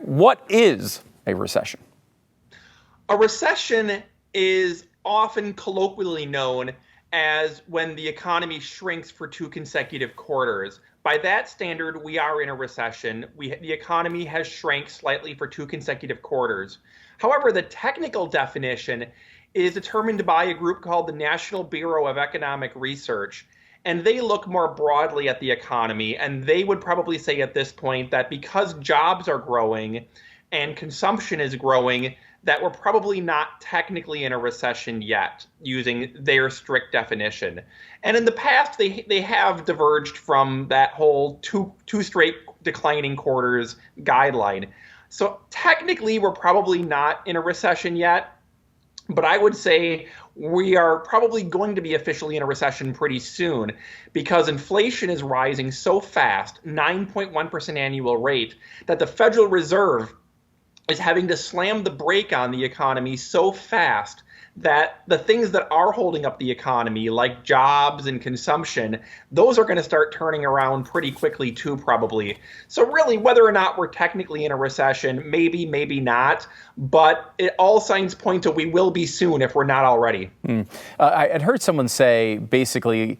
What is a recession? A recession is often colloquially known as when the economy shrinks for two consecutive quarters. By that standard, we are in a recession. The economy has shrank slightly for two consecutive quarters. However, the technical definition is determined by a group called the National Bureau of Economic Research. And they look more broadly at the economy, and they would probably say at this point that because jobs are growing and consumption is growing, that we're probably not technically in a recession yet, using their strict definition. And in the past, they have diverged from that whole two straight declining quarters guideline. So technically, we're probably not in a recession yet. But I would say we are probably going to be officially in a recession pretty soon because inflation is rising so fast, 9.1% annual rate, that the Federal Reserve is having to slam the brake on the economy so fast that the things that are holding up the economy, like jobs and consumption, those are going to start turning around pretty quickly too, probably. So really, whether or not we're technically in a recession, maybe, maybe not, but all signs point to we will be soon if we're not already. I had heard someone say, basically,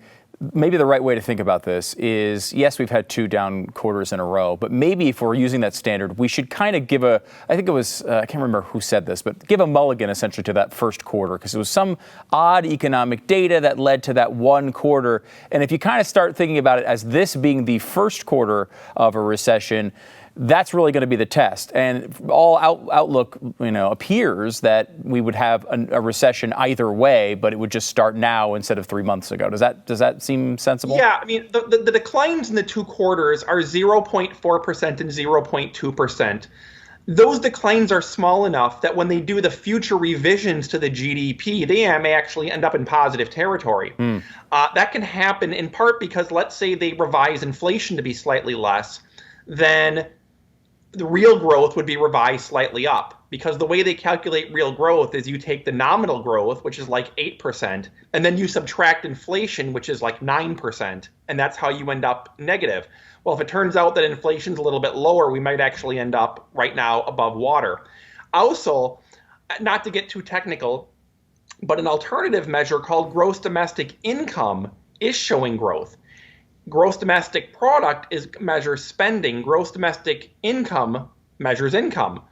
maybe the right way to think about this is, yes, we've had two down quarters in a row, but maybe if we're using that standard, we should kind of give I think it was, I can't remember who said this, but give a mulligan essentially to that first quarter, because it was some odd economic data that led to that one quarter. And if you kind of start thinking about it as this being the first quarter of a recession, that's really going to be the test. And all outlook, appears that we would have a recession either way, but it would just start now instead of 3 months ago. Does that seem sensible? Yeah, I mean, the declines in the two quarters are 0.4% and 0.2%. Those declines are small enough that when they do the future revisions to the GDP, they may actually end up in positive territory. That can happen in part because, let's say they revise inflation to be slightly less, then the real growth would be revised slightly up, because the way they calculate real growth is you take the nominal growth, which is like 8%, and then you subtract inflation, which is like 9%, and that's how you end up negative. Well, if it turns out that inflation's a little bit lower, we might actually end up right now above water. Also, not to get too technical, but an alternative measure called gross domestic income is showing growth. Gross domestic product measures spending. Gross domestic income measures income.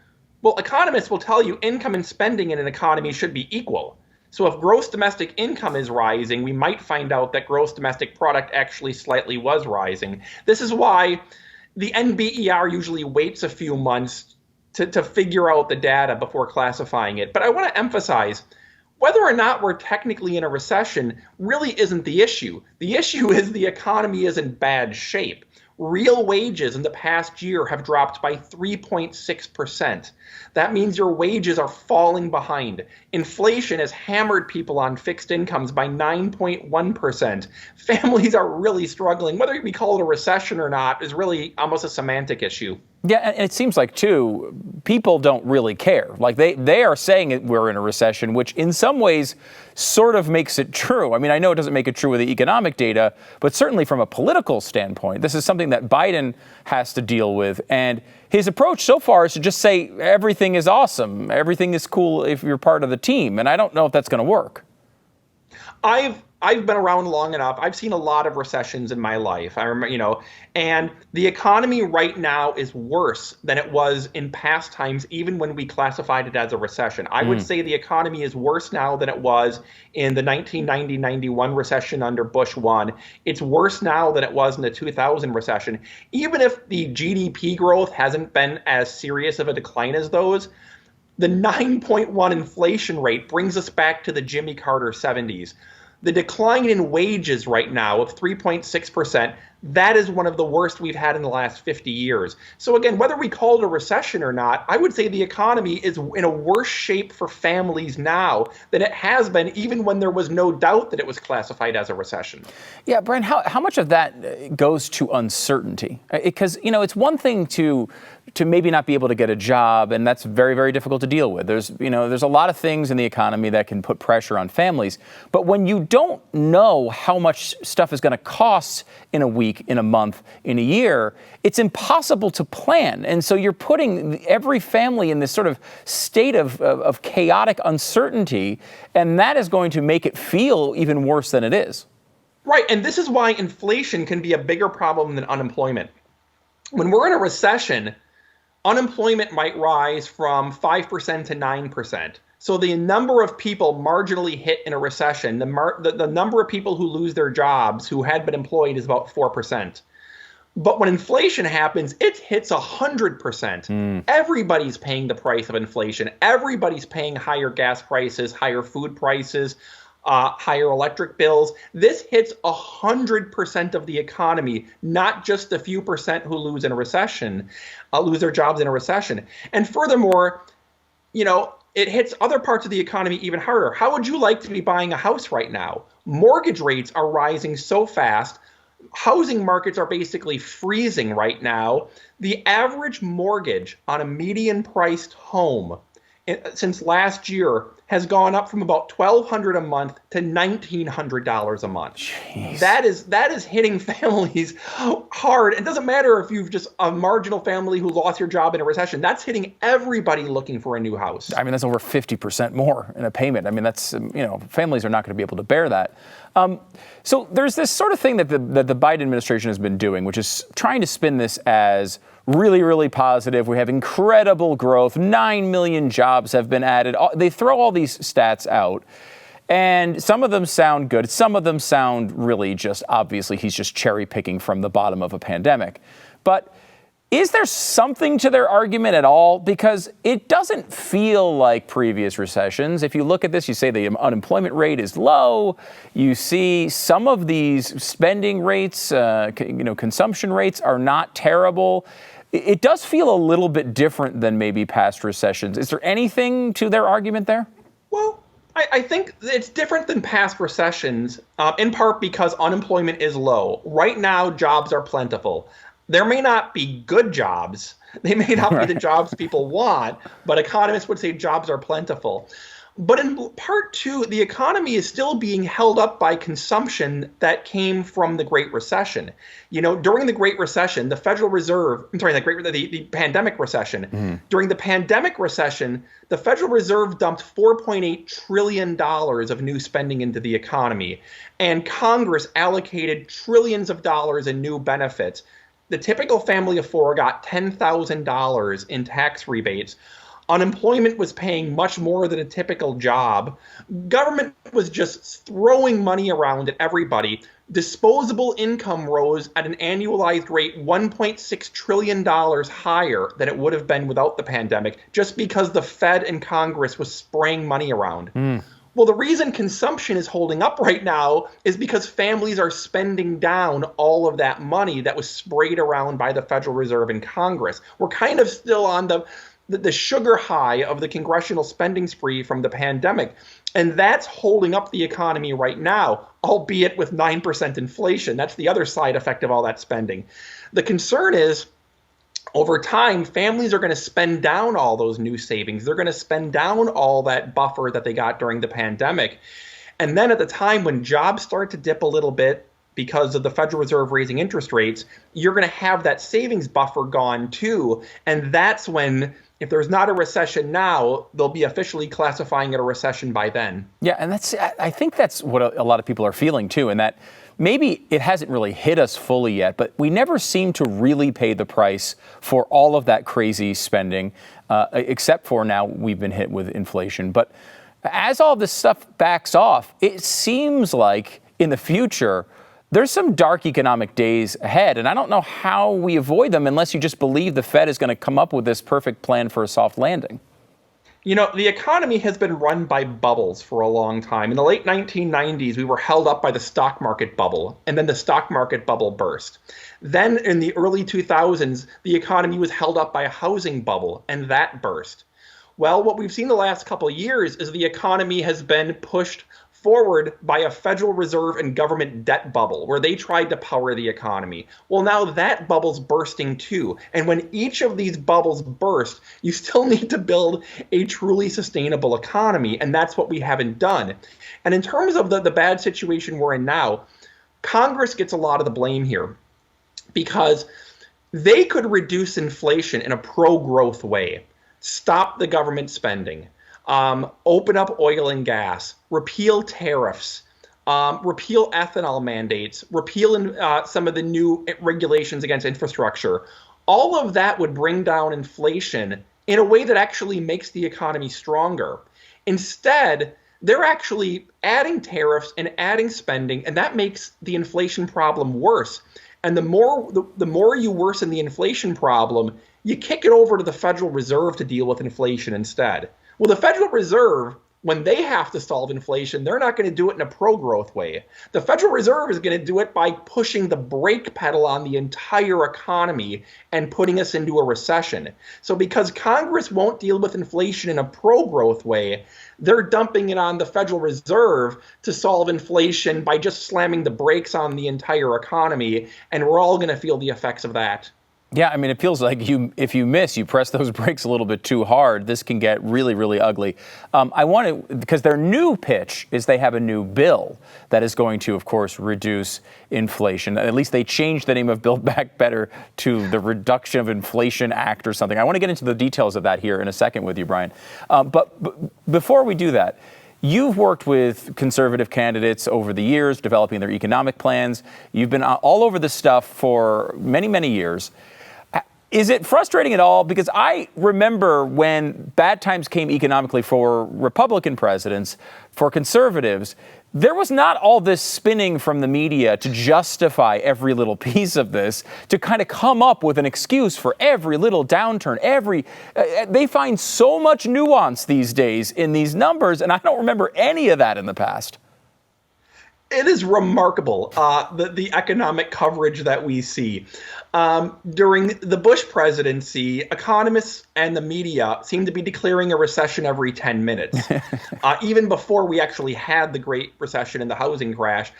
Well, economists will tell you income and spending in an economy should be equal. So if gross domestic income is rising, we might find out that gross domestic product actually slightly was rising. This is why the NBER usually waits a few months to figure out the data before classifying it. But I want to emphasize, whether or not we're technically in a recession really isn't the issue. The issue is the economy is in bad shape. Real wages in the past year have dropped by 3.6%. That means your wages are falling behind. Inflation has hammered people on fixed incomes by 9.1%. Families are really struggling. Whether we call it a recession or not is really almost a semantic issue. Yeah, and it seems like, too, people don't really care. Like, they are saying we're in a recession, which in some ways sort of makes it true. I mean, I know it doesn't make it true with the economic data, but certainly from a political standpoint, this is something that Biden has to deal with. And his approach so far is to just say everything is awesome, everything is cool if you're part of the team. And I don't know if that's going to work. I've been around long enough. I've seen a lot of recessions in my life. I remember, and the economy right now is worse than it was in past times, even when we classified it as a recession. I would say the economy is worse now than it was in the 1990-91 recession under Bush 1. It's worse now than it was in the 2000 recession. Even if the GDP growth hasn't been as serious of a decline as those, the 9.1 inflation rate brings us back to the Jimmy Carter 70s. The decline in wages right now of 3.6%, that is one of the worst we've had in the last 50 years. So again, whether we call it a recession or not, I would say the economy is in a worse shape for families now than it has been, even when there was no doubt that it was classified as a recession. Yeah, Brian, how much of that goes to uncertainty? Because, it's one thing to maybe not be able to get a job, and that's very, very difficult to deal with. There's a lot of things in the economy that can put pressure on families. But when you don't know how much stuff is going to cost in a week week, in a month, in a year, it's impossible to plan. And so you're putting every family in this sort of state of chaotic uncertainty, and that is going to make it feel even worse than it is. Right, and this is why inflation can be a bigger problem than unemployment. When we're in a recession, unemployment might rise from 5% to 9%. So the number of people marginally hit in a recession, the number of people who lose their jobs who had been employed is about 4%. But when inflation happens, it hits 100%. Everybody's paying the price of inflation. Everybody's paying higher gas prices, higher food prices, higher electric bills. This hits 100% of the economy, not just the few percent who lose in a recession, lose their jobs in a recession. And furthermore, it hits other parts of the economy even harder. How would you like to be buying a house right now? Mortgage rates are rising so fast. Housing markets are basically freezing right now. The average mortgage on a median priced home since last year has gone up from about $1,200 a month to $1,900 a month. Jeez. That is hitting families hard. It doesn't matter if you've just a marginal family who lost your job in a recession. That's hitting everybody looking for a new house. I mean, that's over 50% more in a payment. I mean, that's, families are not going to be able to bear that. So there's this sort of thing that the Biden administration has been doing, which is trying to spin this as really, really positive. We have incredible growth. 9 million jobs have been added. They throw all these stats out, and some of them sound good. Some of them sound really just, obviously, he's just cherry picking from the bottom of a pandemic. But is there something to their argument at all? Because it doesn't feel like previous recessions. If you look at this, you say the unemployment rate is low. You see some of these spending rates, consumption rates are not terrible. It does feel a little bit different than maybe past recessions. Is there anything to their argument there? Well, I think it's different than past recessions, in part because unemployment is low. Right now, jobs are plentiful. There may not be good jobs. They may not be the jobs people want, but economists would say jobs are plentiful. But in part two, the economy is still being held up by consumption that came from the Great Recession. During the Great Recession, the Federal Reserve, the pandemic recession. During the pandemic recession, the Federal Reserve dumped $4.8 trillion of new spending into the economy, and Congress allocated trillions of dollars in new benefits. The typical family of four got $10,000 in tax rebates. Unemployment was paying much more than a typical job. Government was just throwing money around at everybody. Disposable income rose at an annualized rate $1.6 trillion higher than it would have been without the pandemic, just because the Fed and Congress was spraying money around. Well, the reason consumption is holding up right now is because families are spending down all of that money that was sprayed around by the Federal Reserve and Congress. We're kind of still on the sugar high of the congressional spending spree from the pandemic. And that's holding up the economy right now, albeit with 9% inflation. That's the other side effect of all that spending. The concern is, over time, families are going to spend down all those new savings. They're going to spend down all that buffer that they got during the pandemic. And then at the time when jobs start to dip a little bit because of the Federal Reserve raising interest rates, you're going to have that savings buffer gone too. And that's when, if there's not a recession now, they'll be officially classifying it a recession by then. Yeah, and I think that's what a lot of people are feeling too, and that maybe it hasn't really hit us fully yet, but we never seem to really pay the price for all of that crazy spending, except for now we've been hit with inflation. But as all this stuff backs off, it seems like in the future, there's some dark economic days ahead, and I don't know how we avoid them unless you just believe the Fed is going to come up with this perfect plan for a soft landing. The economy has been run by bubbles for a long time. In the late 1990s, we were held up by the stock market bubble, and then the stock market bubble burst. Then in the early 2000s, the economy was held up by a housing bubble, and that burst. Well, what we've seen the last couple of years is the economy has been pushed forward by a Federal Reserve and government debt bubble where they tried to power the economy. Well, now that bubble's bursting too. And when each of these bubbles burst, you still need to build a truly sustainable economy. And that's what we haven't done. And in terms of the bad situation we're in now, Congress gets a lot of the blame here. because they could reduce inflation in a pro-growth way, stop the government spending, open up oil and gas, repeal tariffs, repeal ethanol mandates, repeal some of the new regulations against infrastructure. All of that would bring down inflation in a way that actually makes the economy stronger. Instead, they're actually adding tariffs and adding spending, and that makes the inflation problem worse. And the more you worsen the inflation problem, you kick it over to the Federal Reserve to deal with inflation instead. Well, the Federal Reserve, when they have to solve inflation, they're not going to do it in a pro-growth way. The Federal Reserve is going to do it by pushing the brake pedal on the entire economy and putting us into a recession. So because Congress won't deal with inflation in a pro-growth way, they're dumping it on the Federal Reserve to solve inflation by just slamming the brakes on the entire economy, and we're all going to feel the effects of that. Yeah, I mean, it feels like if you press those brakes a little bit too hard, this can get really, really ugly. I want to, because their new pitch is they have a new bill that is going to, of course, reduce inflation. At least they changed the name of Build Back Better to the Reduction of Inflation Act or something. I want to get into the details of that here in a second with you, Brian. But before we do that, you've worked with conservative candidates over the years, developing their economic plans. You've been all over this stuff for many, many years. Is it frustrating at all? Because I remember when bad times came economically for Republican presidents, for conservatives, there was not all this spinning from the media to justify every little piece of this, to kind of come up with an excuse for every little downturn. They find so much nuance these days in these numbers, and I don't remember any of that in the past. It is remarkable, the economic coverage that we see. During the Bush presidency, economists and the media seemed to be declaring a recession every 10 minutes, even before we actually had the Great Recession and the housing crash.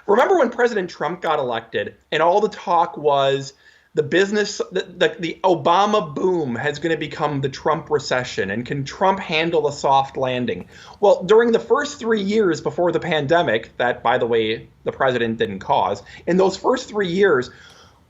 Remember when President Trump got elected and all the talk was the Obama boom has going to become the Trump recession, and can Trump handle a soft landing? Well, during the first 3 years before the pandemic, that, by the way, the president didn't cause, in those first 3 years,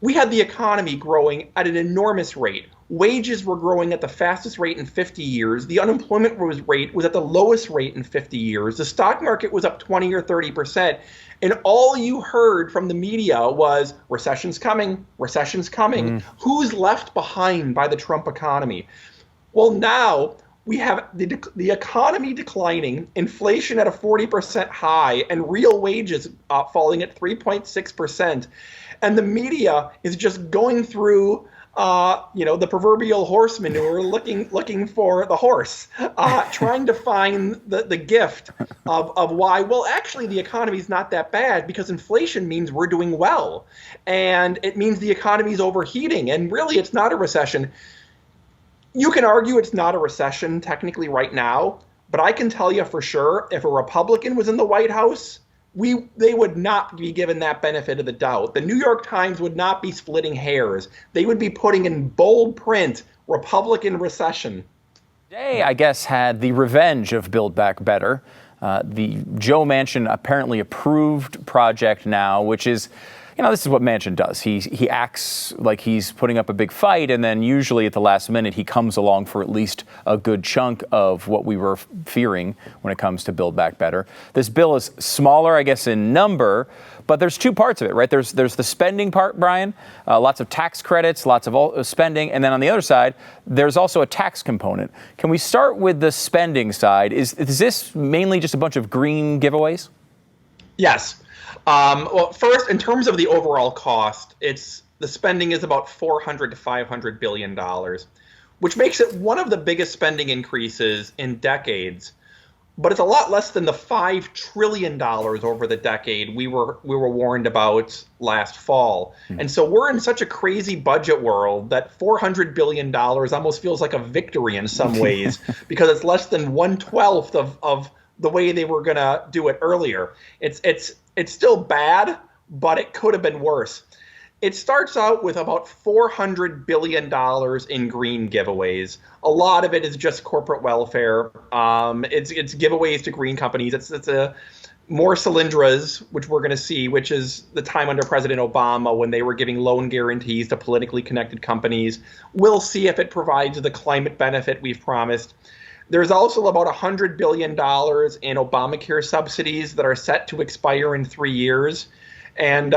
we had the economy growing at an enormous rate. Wages were growing at the fastest rate in 50 years. The unemployment rate was at the lowest rate in 50 years. The stock market was up 20 or 30%. And all you heard from the media was, recession's coming, recession's coming. Who's left behind by the Trump economy? Well, now we have the economy declining, inflation at a 40% high, and real wages falling at 3.6%. And the media is just going through the proverbial horse manure, looking for the horse, trying to find the gift of why, well, actually, the economy is not that bad, because inflation means we're doing well. And it means the economy is overheating. And really, it's not a recession. You can argue it's not a recession technically right now, but I can tell you for sure, if a Republican was in the White House, they would not be given that benefit of the doubt. The New York Times would not be splitting hairs. They would be putting in bold print, Republican recession. Today, I guess, had the revenge of Build Back Better. The Joe Manchin apparently approved project now, which is, this is what Manchin does. He acts like he's putting up a big fight, and then usually at the last minute he comes along for at least a good chunk of what we were fearing when it comes to Build Back Better. This bill is smaller, I guess, in number, but there's two parts of it, right? There's the spending part, Brian, lots of tax credits, lots of spending, and then on the other side, there's also a tax component. Can we start with the spending side? Is this mainly just a bunch of green giveaways? Yes. Well, first, in terms of the overall cost, the spending is about $400 to $500 billion, which makes it one of the biggest spending increases in decades. But it's a lot less than the $5 trillion over the decade we were warned about last fall. And so we're in such a crazy budget world that $400 billion almost feels like a victory in some ways, because it's less than 1/12 of the way they were going to do it earlier. It's still bad, but it could have been worse. It starts out with about $400 billion in green giveaways. A lot of it is just corporate welfare. It's giveaways to green companies. more Cylindras, which we're going to see, which is the time under President Obama when they were giving loan guarantees to politically connected companies. We'll see if it provides the climate benefit we've promised. There's also about $100 billion in Obamacare subsidies that are set to expire in 3 years. And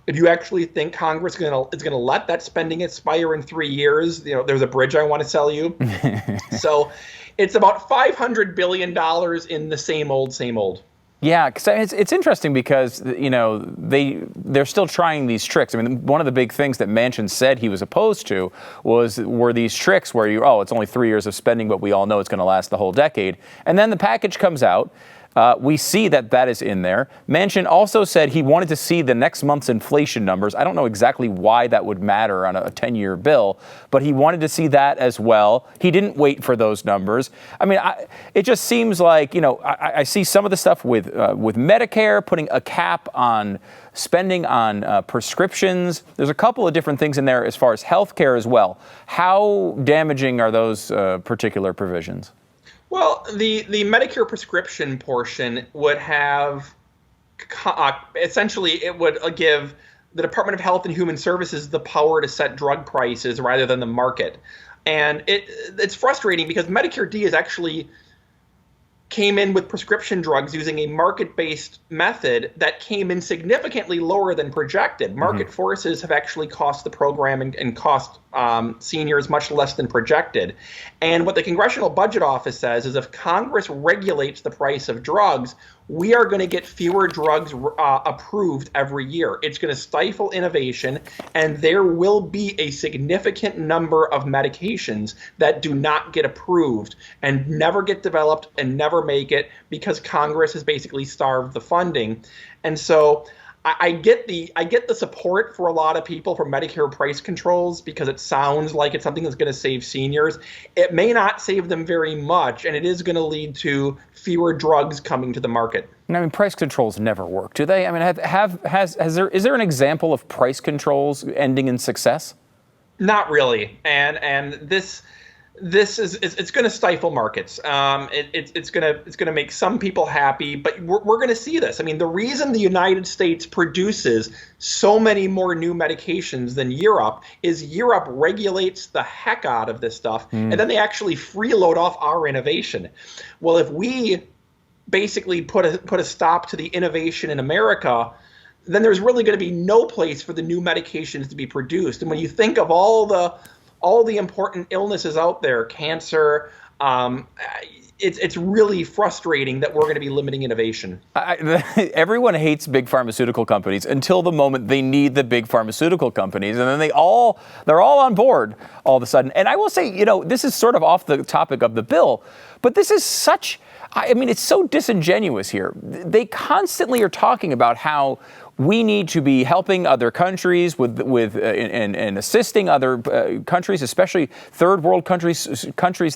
if you actually think Congress is going to let that spending expire in 3 years, there's a bridge I want to sell you. So it's about $500 billion in the same old. Yeah, because it's interesting because, they're still trying these tricks. I mean, one of the big things that Manchin said he was opposed to were these tricks where it's only 3 years of spending, but we all know it's going to last the whole decade. And then the package comes out. We see that is in there. Manchin also said he wanted to see the next month's inflation numbers. I don't know exactly why that would matter on a 10-year bill, but he wanted to see that as well. He didn't wait for those numbers. I mean, it just seems like, I see some of the stuff with Medicare, putting a cap on spending on prescriptions. There's a couple of different things in there as far as healthcare as well. How damaging are those particular provisions? Well, the Medicare prescription portion would have essentially it would give the Department of Health and Human Services the power to set drug prices rather than the market. And it's frustrating because Medicare D is actually came in with prescription drugs using a market-based method that came in significantly lower than projected. Market forces have actually cost the program and cost seniors much less than projected. And what the Congressional Budget Office says is if Congress regulates the price of drugs, we are going to get fewer drugs approved every year. It's going to stifle innovation, and there will be a significant number of medications that do not get approved and never get developed and never make it because Congress has basically starved the funding. And so I get the support for a lot of people for Medicare price controls because it sounds like it's something that's going to save seniors. It may not save them very much, and it is going to lead to fewer drugs coming to the market. I mean, price controls never work, do they? I mean, is there an example of price controls ending in success? Not really, and this is it's going to stifle markets. It's going to make some people happy, but we're going to see this. I mean, the reason the United States produces so many more new medications than Europe is Europe regulates the heck out of this stuff, and then they actually freeload off our innovation. Well, if we basically put a stop to the innovation in America, then there's really going to be no place for the new medications to be produced. And when you think of all the important illnesses out there, cancer, it's really frustrating that we're going to be limiting innovation. Everyone hates big pharmaceutical companies until the moment they need the big pharmaceutical companies, and then they're all on board all of a sudden. And I will say, this is sort of off the topic of the bill, but this is it's so disingenuous here. They constantly are talking about how we need to be helping other countries and assisting other countries, especially third world countries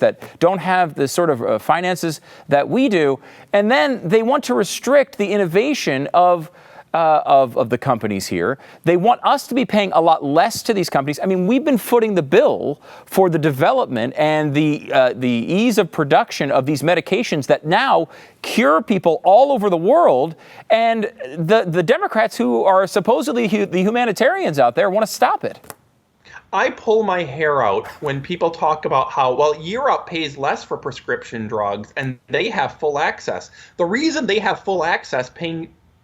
that don't have the sort of finances that we do. And then they want to restrict the innovation of the companies here. They want us to be paying a lot less to these companies. I mean, we've been footing the bill for the development and the ease of production of these medications that now cure people all over the world. And the Democrats, who are supposedly the humanitarians out there, want to stop it. I pull my hair out when people talk about how, Europe pays less for prescription drugs and they have full access. The reason they have full access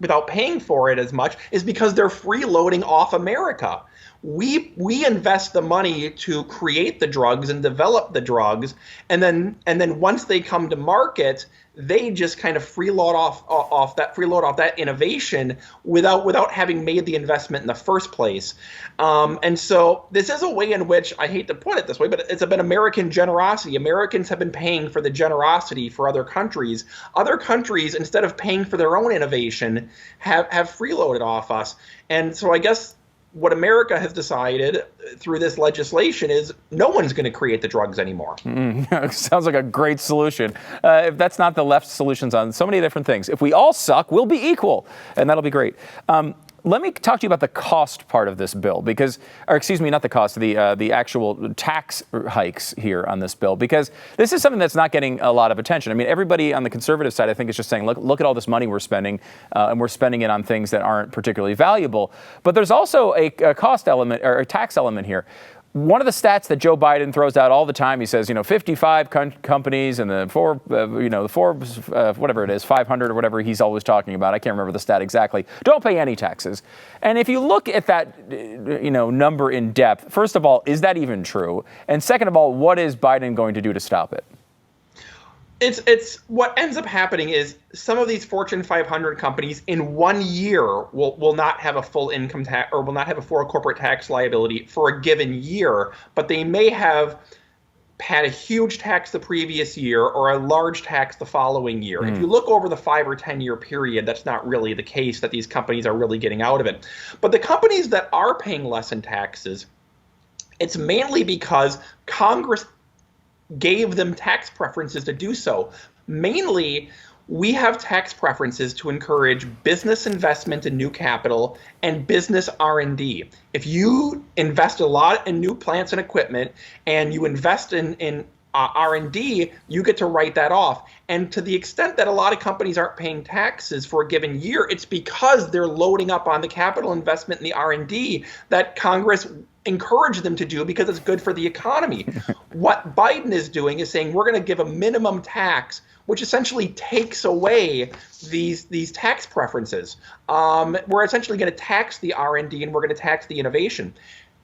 without paying for it as much is because they're freeloading off America. We invest the money to create the drugs and develop the drugs, and then once they come to market, they just kind of freeload off that innovation without having made the investment in the first place. And so this is a way in which, I hate to put it this way, but it's been American generosity. Americans have been paying for the generosity for other countries. Other countries, instead of paying for their own innovation, have freeloaded off us. And so I guess what America has decided through this legislation is no one's going to create the drugs anymore. Sounds like a great solution. If that's not the left's solutions on so many different things. If we all suck, we'll be equal, and that'll be great. let me talk to you about the cost part of this bill, because, or excuse me, not the cost, the actual tax hikes here on this bill, because this is something that's not getting a lot of attention. I mean, everybody on the conservative side, I think, is just saying, look at all this money we're spending, and we're spending it on things that aren't particularly valuable. But there's also a cost element or a tax element here. One of the stats that Joe Biden throws out all the time, he says, 55 companies and the Forbes, whatever it is, 500 or whatever he's always talking about. I can't remember the stat exactly. Don't pay any taxes. And if you look at that, number in depth, first of all, is that even true? And second of all, what is Biden going to do to stop it? It's what ends up happening is some of these Fortune 500 companies in 1 year will not have a full income tax or will not have a full corporate tax liability for a given year, but they may have had a huge tax the previous year or a large tax the following year. If you look over the 5 or 10 year period, that's not really the case that these companies are really getting out of it. But the companies that are paying less in taxes, it's mainly because Congress gave them tax preferences to do so. Mainly, we have tax preferences to encourage business investment in new capital and business R&D. If you invest a lot in new plants and equipment and you invest in R&D, you get to write that off. And to the extent that a lot of companies aren't paying taxes for a given year, it's because they're loading up on the capital investment in the R&D that Congress encourage them to do because it's good for the economy. What Biden is doing is saying we're going to give a minimum tax, which essentially takes away these tax preferences. We're essentially going to tax the R&D and we're going to tax the innovation.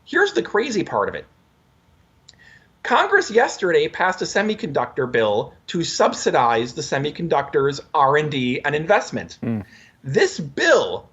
Here's the crazy part of it. Congress yesterday passed a semiconductor bill to subsidize the semiconductors R&D and investment. This bill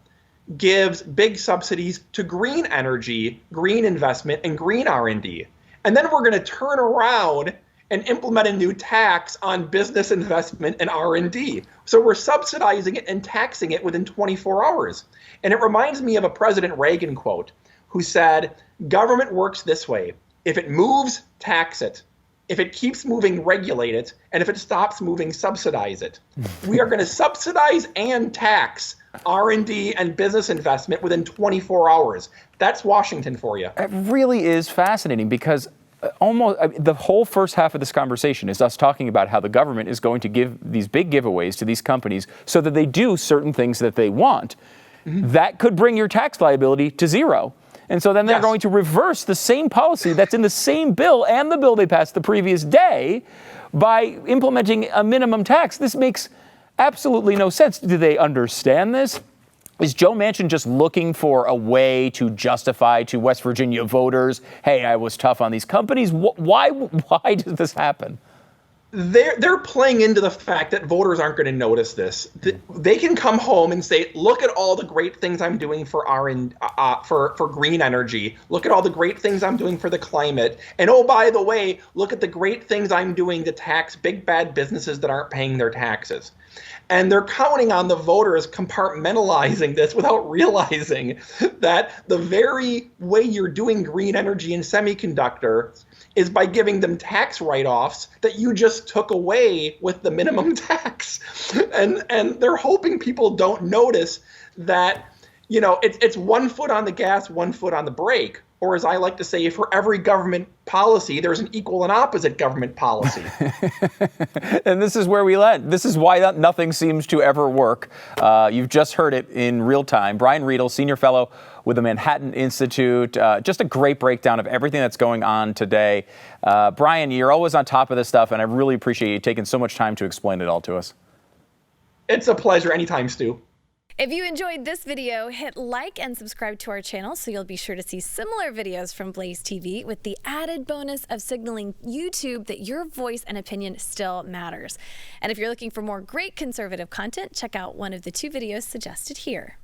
gives big subsidies to green energy, green investment, and green R&D. And then we're going to turn around and implement a new tax on business investment and R&D. So we're subsidizing it and taxing it within 24 hours. And it reminds me of a President Reagan quote who said, "Government works this way. If it moves, tax it. If it keeps moving, regulate it. And if it stops moving, subsidize it." We are going to subsidize and tax R&D and business investment within 24 hours. That's Washington for you. It really is fascinating because the whole first half of this conversation is us talking about how the government is going to give these big giveaways to these companies so that they do certain things that they want. That could bring your tax liability to zero. And so then they're going to reverse the same policy that's in the same bill and the bill they passed the previous day by implementing a minimum tax. This makes absolutely no sense. Do they understand this? Is Joe Manchin just looking for a way to justify to West Virginia voters, hey, I was tough on these companies? Why does this happen? They're playing into the fact that voters aren't going to notice this. They can come home and say, look at all the great things I'm doing for for green energy. Look at all the great things I'm doing for the climate. And oh, by the way, look at the great things I'm doing to tax big bad businesses that aren't paying their taxes. And they're counting on the voters compartmentalizing this without realizing that the very way you're doing green energy and semiconductor is by giving them tax write-offs that you just took away with the minimum tax. And they're hoping people don't notice that, it's 1 foot on the gas, 1 foot on the brake. Or as I like to say, for every government policy, there's an equal and opposite government policy. And this is where we land. This is why nothing seems to ever work. You've just heard it in real time. Brian Riedel, Senior Fellow with the Manhattan Institute. Just a great breakdown of everything that's going on today. Brian, you're always on top of this stuff, and I really appreciate you taking so much time to explain it all to us. It's a pleasure. Anytime, Stu. If you enjoyed this video, hit like and subscribe to our channel so you'll be sure to see similar videos from BlazeTV with the added bonus of signaling YouTube that your voice and opinion still matters. And if you're looking for more great conservative content, check out one of the 2 videos suggested here.